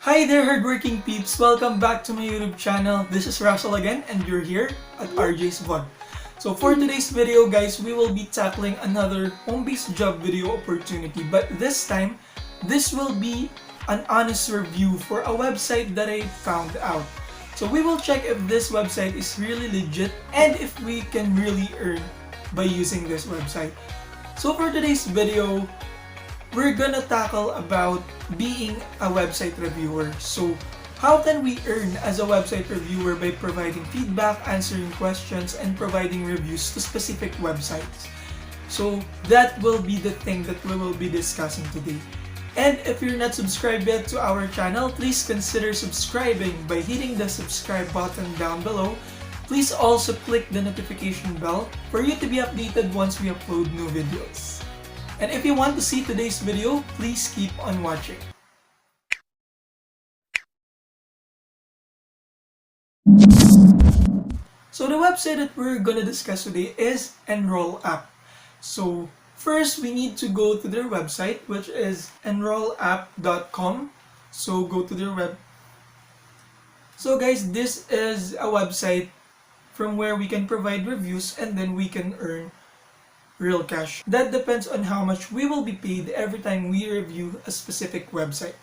Hi there, hardworking peeps! Welcome back to my YouTube channel. This is Russell again, and you're here at RJ's Vlog. So for today's video, guys, we will be tackling another home-based job video opportunity. But this time, this will be an honest review for a website that I found out. So we will check if this website is really legit and if we can really earn by using this website. So for today's video, we're gonna tackle about being a website reviewer. So how can we earn as a website reviewer by providing feedback, answering questions, and providing reviews to specific websites? So that will be the thing that we will be discussing today. And if you're not subscribed yet to our channel, please consider subscribing by hitting the subscribe button down below. Please also click the notification bell for you to be updated once we upload new videos. And if you want to see today's video, please keep on watching. So the website that we're gonna discuss today is Enroll app. So first we need to go to their website, which is enrollapp.com. So go to their web. So guys, this is a website from where we can provide reviews and then we can earn real cash. That depends on how much we will be paid every time we review a specific website.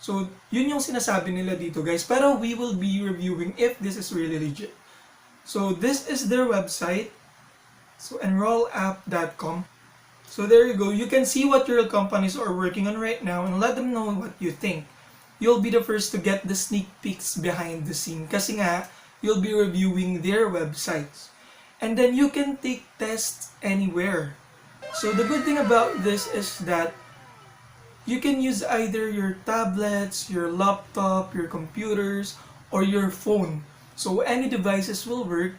So, yun yung sinasabi nila dito, guys. Pero we will be reviewing if this is really legit. So, this is their website. So, enrollapp.com. So, there you go. You can see what your companies are working on right now and let them know what you think. You'll be the first to get the sneak peeks behind the scene kasi nga, you'll be reviewing their websites. And then you can take tests anywhere. So the good thing about this is that you can use either your tablets, your laptop, your computers, or your phone. So any devices will work,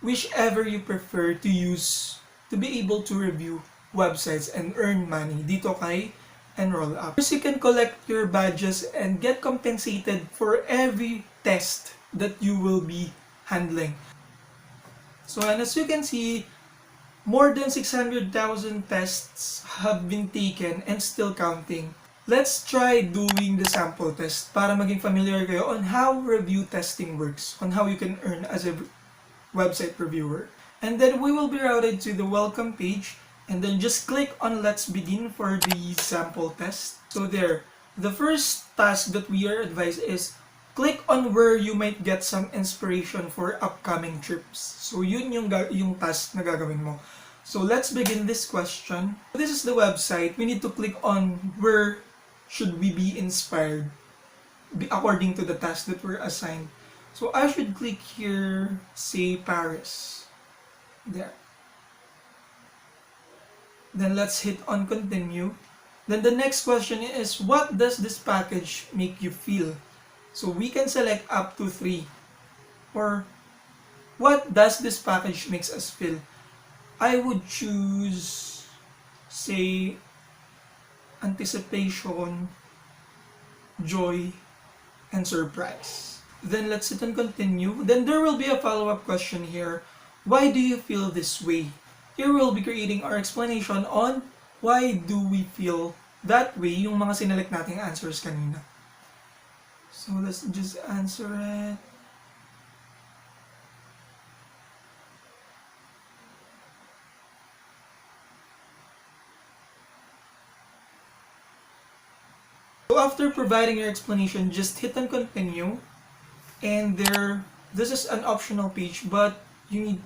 whichever you prefer to use to be able to review websites and earn money dito kay Enroll app. First, you can collect your badges and get compensated for every test that you will be handling. So, and as you can see, more than 600,000 tests have been taken and still counting. Let's try doing the sample test para maging familiar kayo on how review testing works, on how you can earn as a website reviewer. And then we will be routed to the welcome page and then just click on let's begin for the sample test. So there, the first task that we are advised is click on where you might get some inspiration for upcoming trips. So yun yung task na gagawin mo. So let's begin this question. This is the website. We need to click on where should we be inspired according to the task that we're assigned. So I should click here, say Paris. There. Then let's hit on continue. Then the next question is, what does this package make you feel? So we can select up to 3. Or what does this package makes us feel? I would choose, say, anticipation, joy, and surprise. Then let's hit on continue. Then there will be a follow-up question here. Why do you feel this way? Here we'll be creating our explanation on why do we feel that way, yung mga sinelect nating answers kanina. So let's just answer it. So after providing your explanation, just hit on continue. And this is an optional page, but you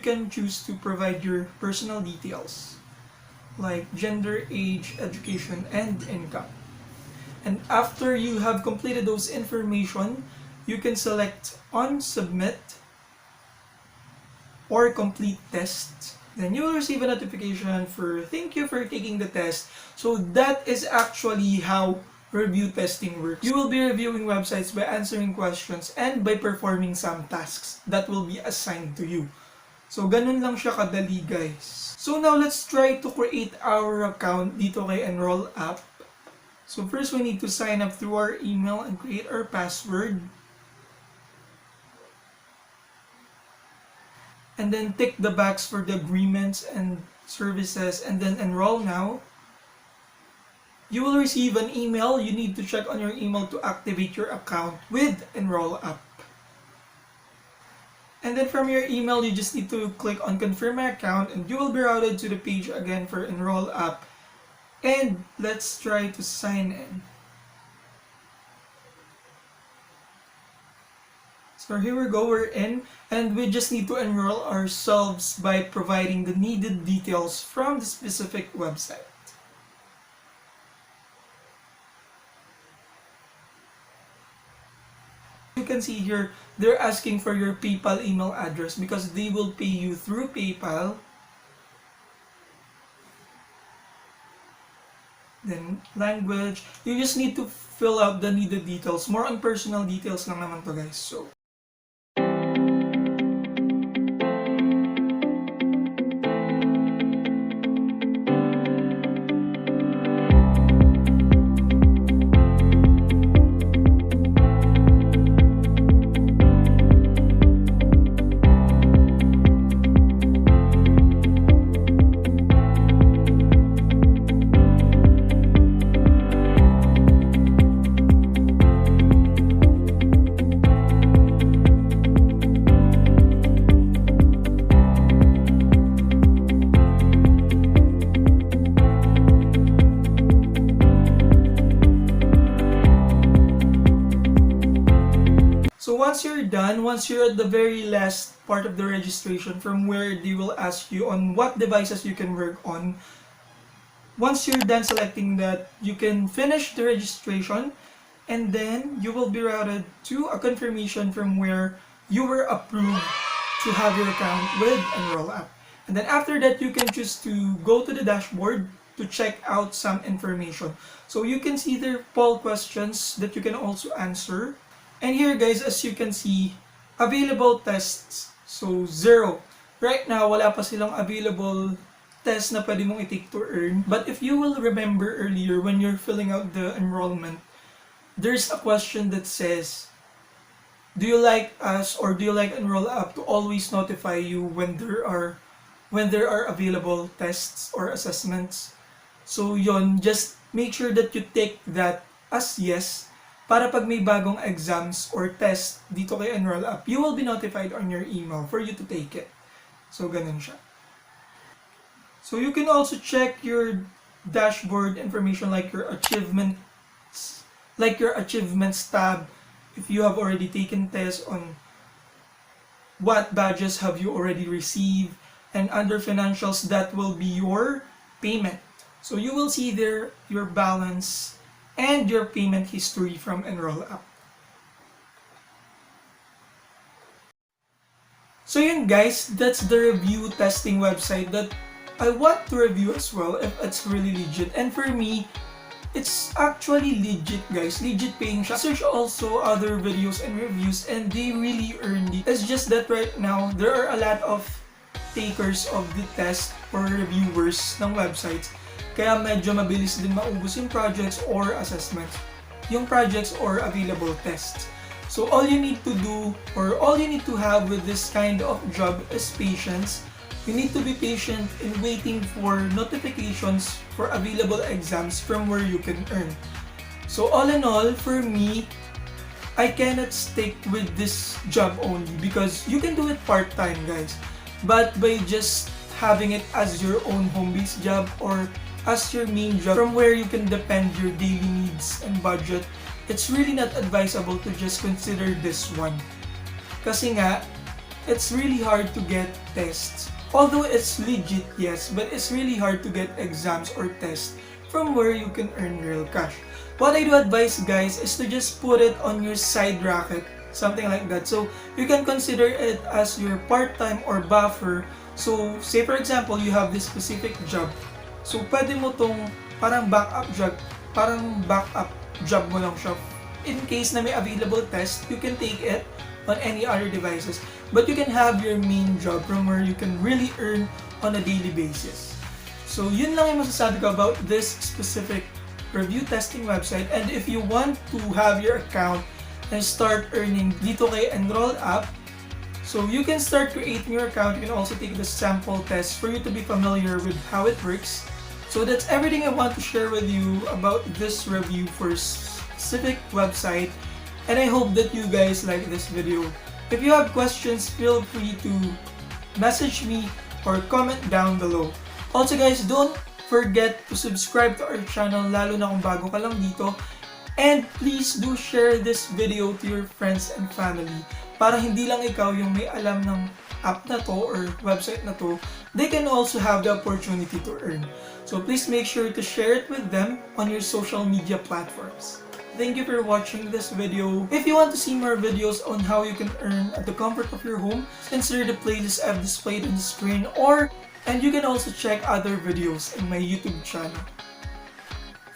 can choose to provide your personal details like gender, age, education, and income. And after you have completed those information, you can select on submit or complete test. Then you will receive a notification for thank you for taking the test. So that is actually how review testing works. You will be reviewing websites by answering questions and by performing some tasks that will be assigned to you. So ganun lang siya kadali, guys. So now let's try to create our account dito kay Enroll app. So first we need to sign up through our email and create our password. And then tick the box for the agreements and services and then enroll now. you will receive an email. You need to check on your email to activate your account with Enroll app. And then from your email, you just need to click on confirm my account and you will be routed to the page again for Enroll app. And let's try to sign in. So here we go, we're in, and we just need to enroll ourselves by providing the needed details from the specific website. You can see here, they're asking for your PayPal email address because they will pay you through PayPal. Then language, you just need to fill out the needed details. More on personal details lang naman to guys. So once you're at the very last part of the registration from where they will ask you on what devices you can work on, once you're done selecting that, you can finish the registration and then you will be routed to a confirmation from where you were approved to have your account with Enroll app. And then after that, you can choose to go to the dashboard to check out some information. So you can see there poll questions that you can also answer. And here guys, as you can see, available tests. So 0. Right now, wala pa silang available test na pwede mong i-take to earn. But if you will remember earlier when you're filling out the enrollment, there's a question that says, do you like us or do you like Enroll app to always notify you when there are available tests or assessments? So yon, just make sure that you take that as yes, para pag may bagong exams or test dito kay Enroll app, you will be notified on your email for you to take it. So ganun siya. So you can also check your dashboard information like your achievements tab, if you have already taken tests on what badges have you already received, and under financials, that will be your payment. So you will see there your balance and your payment history from Enroll app. So yun guys, that's the review testing website that I want to review as well if it's really legit. And for me, it's actually legit guys, legit paying siya. Search also other videos and reviews and they really earned it. It's just that right now, there are a lot of takers of the test or reviewers ng websites. Kaya medyo mabilis din maubos yung projects or assessments, yung projects or available tests. So all you need to do or all you need to have with this kind of job is patience. You need to be patient in waiting for notifications for available exams from where you can earn. So all in all, for me, I cannot stick with this job only because you can do it part-time guys. But by just having it as your own home-based job or as your main job from where you can depend your daily needs and budget, it's really not advisable to just consider this one. Kasi nga, it's really hard to get tests. Although it's legit, yes, but it's really hard to get exams or tests from where you can earn real cash. What I do advise guys is to just put it on your side racket, something like that. So you can consider it as your part-time or buffer. So say for example, you have this specific job. So pwede mo tong parang backup job mo lang siya. In case na may available test, you can take it on any other devices. But you can have your main job from where you can really earn on a daily basis. So yun lang yung masasabi ko about this specific review testing website. And if you want to have your account and start earning dito kay Enroll app, so you can start creating your account. You can also take the sample test for you to be familiar with how it works. So that's everything I want to share with you about this review for a specific website, and I hope that you guys like this video. If you have questions, feel free to message me or comment down below. Also guys, don't forget to subscribe to our channel, lalo na kung bago ka lang dito. And please do share this video to your friends and family para hindi lang ikaw yung may alam ng app na to or website na to, they can also have the opportunity to earn. So please make sure to share it with them on your social media platforms. Thank you for watching this video. If you want to see more videos on how you can earn at the comfort of your home, consider the playlist I've displayed on the screen, and you can also check other videos in my YouTube channel.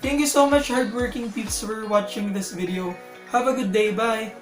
Thank you so much hardworking peeps for watching this video. Have a good day, bye!